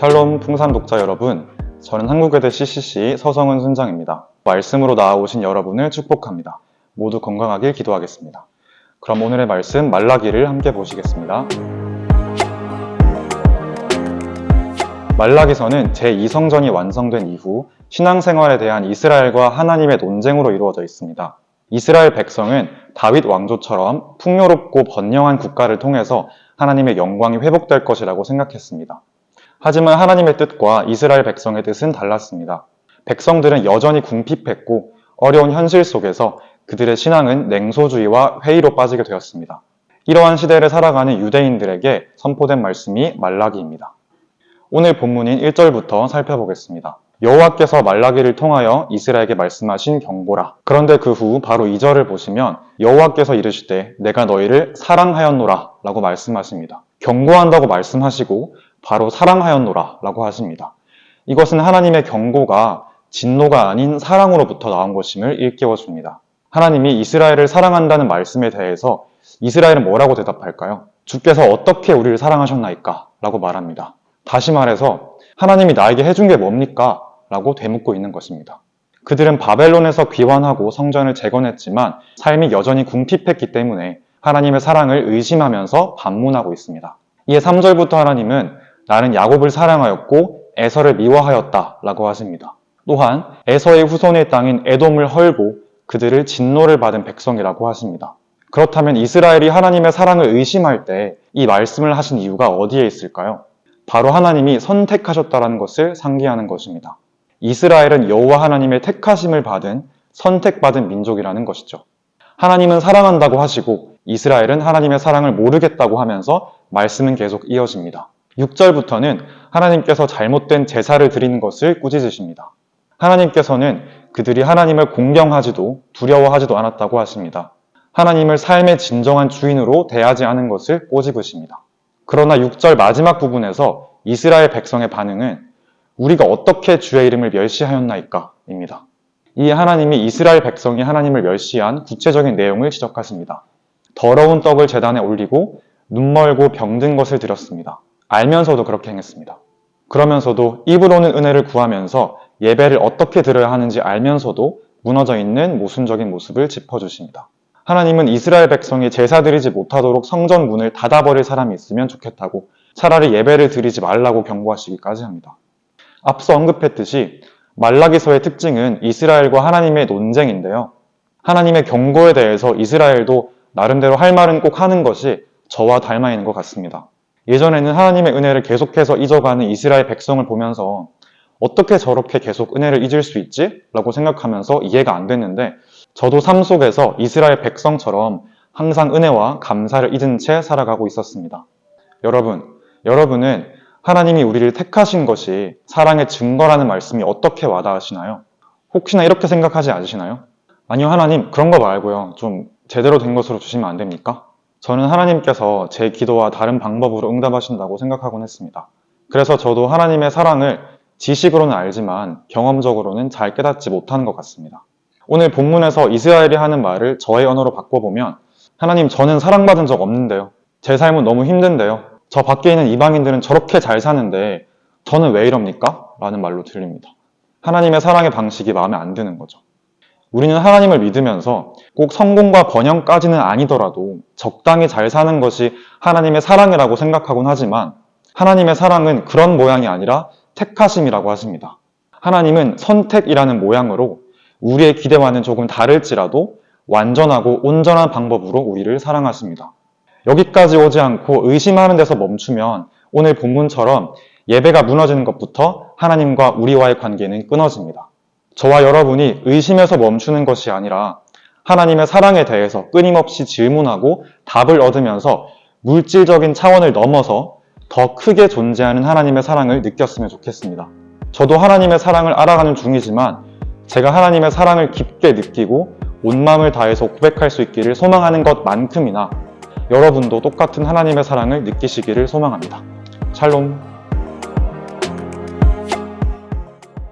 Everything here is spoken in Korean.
샬롬 풍산 독자 여러분, 저는 한국외대 CCC 서성은 순장입니다. 말씀으로 나아오신 여러분을 축복합니다. 모두 건강하길 기도하겠습니다. 그럼 오늘의 말씀 말라기를 함께 보시겠습니다. 말라기서는 제2성전이 완성된 이후 신앙생활에 대한 이스라엘과 하나님의 논쟁으로 이루어져 있습니다. 이스라엘 백성은 다윗 왕조처럼 풍요롭고 번영한 국가를 통해서 하나님의 영광이 회복될 것이라고 생각했습니다. 하지만 하나님의 뜻과 이스라엘 백성의 뜻은 달랐습니다. 백성들은 여전히 궁핍했고 어려운 현실 속에서 그들의 신앙은 냉소주의와 회의로 빠지게 되었습니다. 이러한 시대를 살아가는 유대인들에게 선포된 말씀이 말라기입니다. 오늘 본문인 1절부터 살펴보겠습니다. 여호와께서 말라기를 통하여 이스라엘에게 말씀하신 경고라. 그런데 그 후 바로 2절을 보시면 여호와께서 이르시되 내가 너희를 사랑하였노라 라고 말씀하십니다. 경고한다고 말씀하시고 바로 사랑하였노라 라고 하십니다. 이것은 하나님의 경고가 진노가 아닌 사랑으로부터 나온 것임을 일깨워줍니다. 하나님이 이스라엘을 사랑한다는 말씀에 대해서 이스라엘은 뭐라고 대답할까요? 주께서 어떻게 우리를 사랑하셨나이까? 라고 말합니다. 다시 말해서 하나님이 나에게 해준 게 뭡니까? 라고 되묻고 있는 것입니다. 그들은 바벨론에서 귀환하고 성전을 재건했지만 삶이 여전히 궁핍했기 때문에 하나님의 사랑을 의심하면서 반문하고 있습니다. 이에 3절부터 하나님은 나는 야곱을 사랑하였고 에서를 미워하였다 라고 하십니다. 또한 에서의 후손의 땅인 에돔을 헐고 그들을 진노를 받은 백성이라고 하십니다. 그렇다면 이스라엘이 하나님의 사랑을 의심할 때 이 말씀을 하신 이유가 어디에 있을까요? 바로 하나님이 선택하셨다는 것을 상기하는 것입니다. 이스라엘은 여호와 하나님의 택하심을 받은 선택받은 민족이라는 것이죠. 하나님은 사랑한다고 하시고 이스라엘은 하나님의 사랑을 모르겠다고 하면서 말씀은 계속 이어집니다. 6절부터는 하나님께서 잘못된 제사를 드리는 것을 꾸짖으십니다. 하나님께서는 그들이 하나님을 공경하지도 두려워하지도 않았다고 하십니다. 하나님을 삶의 진정한 주인으로 대하지 않은 것을 꼬집으십니다. 그러나 6절 마지막 부분에서 이스라엘 백성의 반응은 우리가 어떻게 주의 이름을 멸시하였나이까? 입니다. 이에 하나님이 이스라엘 백성이 하나님을 멸시한 구체적인 내용을 지적하십니다. 더러운 떡을 제단에 올리고 눈멀고 병든 것을 드렸습니다. 알면서도 그렇게 행했습니다. 그러면서도 입으로는 은혜를 구하면서 예배를 어떻게 드려야 하는지 알면서도 무너져 있는 모순적인 모습을 짚어주십니다. 하나님은 이스라엘 백성이 제사 드리지 못하도록 성전 문을 닫아버릴 사람이 있으면 좋겠다고 차라리 예배를 드리지 말라고 경고하시기까지 합니다. 앞서 언급했듯이 말라기서의 특징은 이스라엘과 하나님의 논쟁인데요. 하나님의 경고에 대해서 이스라엘도 나름대로 할 말은 꼭 하는 것이 저와 닮아 있는 것 같습니다. 예전에는 하나님의 은혜를 계속해서 잊어가는 이스라엘 백성을 보면서 어떻게 저렇게 계속 은혜를 잊을 수 있지? 라고 생각하면서 이해가 안 됐는데 저도 삶 속에서 이스라엘 백성처럼 항상 은혜와 감사를 잊은 채 살아가고 있었습니다. 여러분은 하나님이 우리를 택하신 것이 사랑의 증거라는 말씀이 어떻게 와닿으시나요? 혹시나 이렇게 생각하지 않으시나요? 아니요, 하나님 그런 거 말고요. 좀 제대로 된 것으로 주시면 안 됩니까? 저는 하나님께서 제 기도와 다른 방법으로 응답하신다고 생각하곤 했습니다. 그래서 저도 하나님의 사랑을 지식으로는 알지만 경험적으로는 잘 깨닫지 못하는 것 같습니다. 오늘 본문에서 이스라엘이 하는 말을 저의 언어로 바꿔보면 하나님 저는 사랑받은 적 없는데요. 제 삶은 너무 힘든데요. 저 밖에 있는 이방인들은 저렇게 잘 사는데 저는 왜 이럽니까? 라는 말로 들립니다. 하나님의 사랑의 방식이 마음에 안 드는 거죠. 우리는 하나님을 믿으면서 꼭 성공과 번영까지는 아니더라도 적당히 잘 사는 것이 하나님의 사랑이라고 생각하곤 하지만 하나님의 사랑은 그런 모양이 아니라 택하심이라고 하십니다. 하나님은 선택이라는 모양으로 우리의 기대와는 조금 다를지라도 완전하고 온전한 방법으로 우리를 사랑하십니다. 여기까지 오지 않고 의심하는 데서 멈추면 오늘 본문처럼 예배가 무너지는 것부터 하나님과 우리와의 관계는 끊어집니다. 저와 여러분이 의심에서 멈추는 것이 아니라 하나님의 사랑에 대해서 끊임없이 질문하고 답을 얻으면서 물질적인 차원을 넘어서 더 크게 존재하는 하나님의 사랑을 느꼈으면 좋겠습니다. 저도 하나님의 사랑을 알아가는 중이지만 제가 하나님의 사랑을 깊게 느끼고 온 마음을 다해서 고백할 수 있기를 소망하는 것만큼이나 여러분도 똑같은 하나님의 사랑을 느끼시기를 소망합니다. 샬롬.